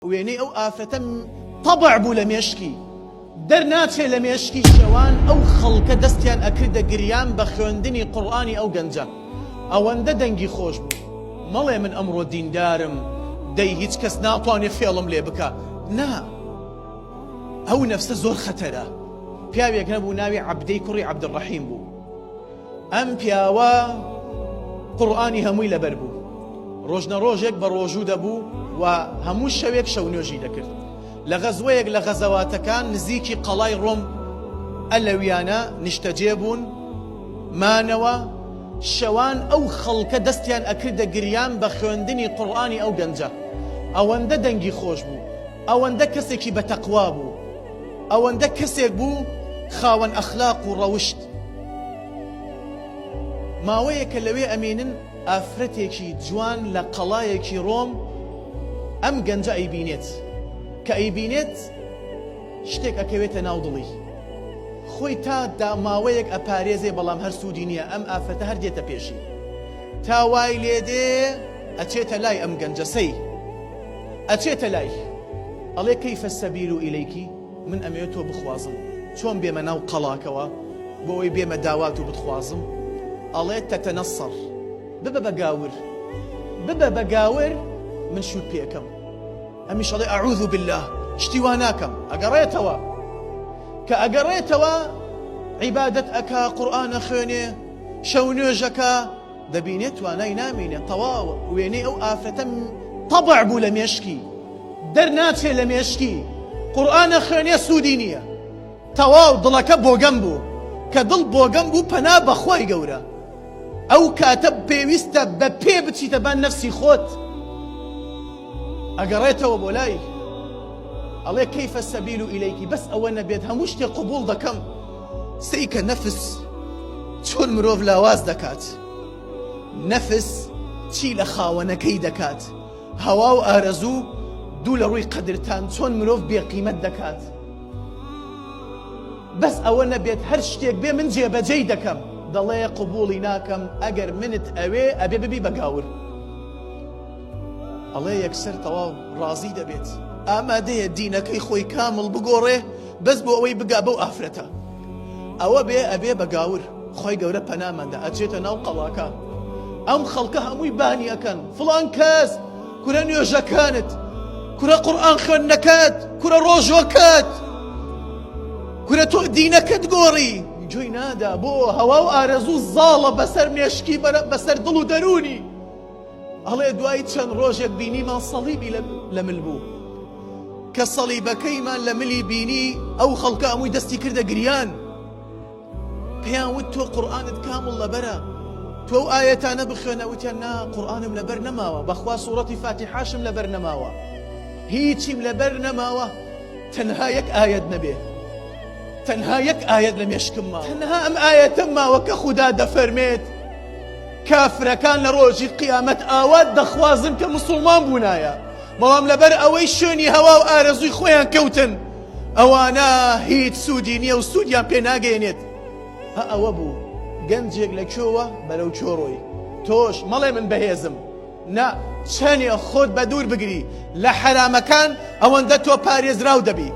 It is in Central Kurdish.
وێنەی ئەو ئافرەتە تەبع بوو لە مێشکی دەرناچێ لە مێشکی شەوان ئەو خەڵکە دەستیان ئەکردە گریان بە خوێندنی قورئانی ئەو گەنجە ئەوەندە دەنگی خۆش بوو مەڵێ من ئەمڕۆ دیندارم دەی هیچ کەس ناتوانێت فێڵم لێ بکە نا ئەو نەفسە زۆر خەتەرە پیاوێک نەبوو ناوی عەبدەی کوڕی عەبدوڕەحیم بوو ئەم پیاوە قورئانی هەمووی لەبەر بوو ڕۆژنە ڕۆژێک بە ڕۆژوو دەبوو و هەموو شەوێک شەو نوێژی دەکرد لە غەزوەیەک لە غەزەواتەکان نزیکی قەڵای ڕۆم ئەلەویانە نیشتەجێ بوون مانەوە شەوان ئەو خەڵکە دەستیان ئەکردە گریان بە خوێندنی قورئانی ئەو گەنجە ئەوەندە دەنگی خۆش بوو ئەوەندە کەسێکی بەتەقوا بوو ئەوەندە کەسێک بوو خاوەن ئەخلاق و ڕەوشت ماوەیەکە لەوێ ئەمێنن ئافرەتێکی جوان لە قەڵایەکی ڕۆم ئەم گەنجە ئەیبینێت کە ئەیبینێت شتێک ئەکەوێتە ناو دڵی خۆی تا ماوەیەک ئەپارێزێ بەڵام هەر سوودی نییە ئەم ئافرەتە هەر دێتە پێشی تا وای لێدێ ئەچێتە لای ئەم گەنجە سەی ئەچێتە لای ئەڵێ کەیفە سەبیل ئیلەیکی من ئەمەوێت تۆ بخوازم چۆن بێمە ناو قەڵاکەوە بۆ ئەوەی بێمە داوات و بتخوازم ئەڵێ تەتەنەسەڕ ببە بەگاور ببە بەگاور من شوود پێکەم ئەمیش ئەڵێ ئەعوذ بالله شتی وا ناکەم ئەگەڕێتەوە کە ئەگەڕێتەوە عیبادەت ئەکا قورئانە خوێنێ شەو نوێژەکە دەبینێت توانای نامێنێ تەواو وێنەی ئەو ئافرەتە تەبع بوو لە مێشکی دەرناچێ لە مێشکی قورئانە خوێنێ سوودی نییە تەواو دڵەکە بۆگەم بوو کە دڵ بۆگەم بوو پەنا بەخوای گەورە ئەو کاتە پێویستە بە پێ بچیتە بە نەفسی خۆت ئەگەڕێتەوە بۆ لای ئەڵێ کەیفە سەبیل ئیلەیکی بەس ئەوە نەبێت هەموو شتێک قبوڵ دەکەم سەی کە نەفس چۆن مرۆڤ لاواز دەکات نەفس چی لە خاوەنەکەی دەکات هەوا و ئارەزوو دوو لە ڕووی قەدرتان چۆن مرۆڤ بێقیمەت دەکات بەس ئەوە نەبێت هەر شتێک بێ من جێبەجێی دەکەم دەڵێ قبوڵی ناکەم ئەگەر منت ئەوێ ئەبێ ببی بەگاور ئەڵێ یەکسەر تەواو ڕازی دەبێت ئامادەیە دینەکەی خۆی کامڵ بگۆڕێ بەس بۆ ئەوەی بگا بەو ئافرەتە ئەوە بێ ئەبێ بەگاور خۆی گەورە پەنامەندە ئەچێتە ناو قەڵاکە ئەم خەڵکە هەمووی بانی ئەکەن فڵان کەس کورە نوێژەکانت کورە قورئان خوێندنەکەت کورە ڕۆژۆکەت کورە تۆ دینەکەت گۆڕی جۆی نادا بۆ هەوا و ئارەزوو زاڵە بەسەر مێشکی بەسەر دڵ و دەرونی ئەڵێ دوای چەند ڕۆژێک بینیمان سەڵیبی لە مل بوو کە سەڵیبەکەیمان لە ملی بینی ئەو خەڵکە هەمووی دەستی کردە گریان پێیان وت تۆ قورئانت کامڵ لەبەرە تۆ ئەو ئایەتانە بخوێنە وتیان نا قورئانم لەبەر نەماوە بەخوا سوورەتی فاتیحاشم لەبەر نەماوە هیچیم لەبەر نەماوە تەنها یەک ئایەت نەبێ تەنها یەک ئایەت لە مێشکم ماوە تەنها ئەم ئایەتم ماوە کە خودا دەفەرمێت کافرەکان لە ڕۆژی قیامەت ئاوات دەخوازن کە موسڵمان بوونایە بەڵام لەبەر ئەوەی شوێنی هەوا و ئارەزووی خۆیان کەوتن ئەوانە هیچ سوودی نییە و سوودیان پێ ناگەێنێت ئەوە بوو گەنجێک لە کۆوە بەرەو چۆڕۆی تۆش مەڵێ من بەهێزم نا چەنێ خۆت بە دوور بگری لە حەرامەکان ئەوەندە تۆ پارێزراو دەبی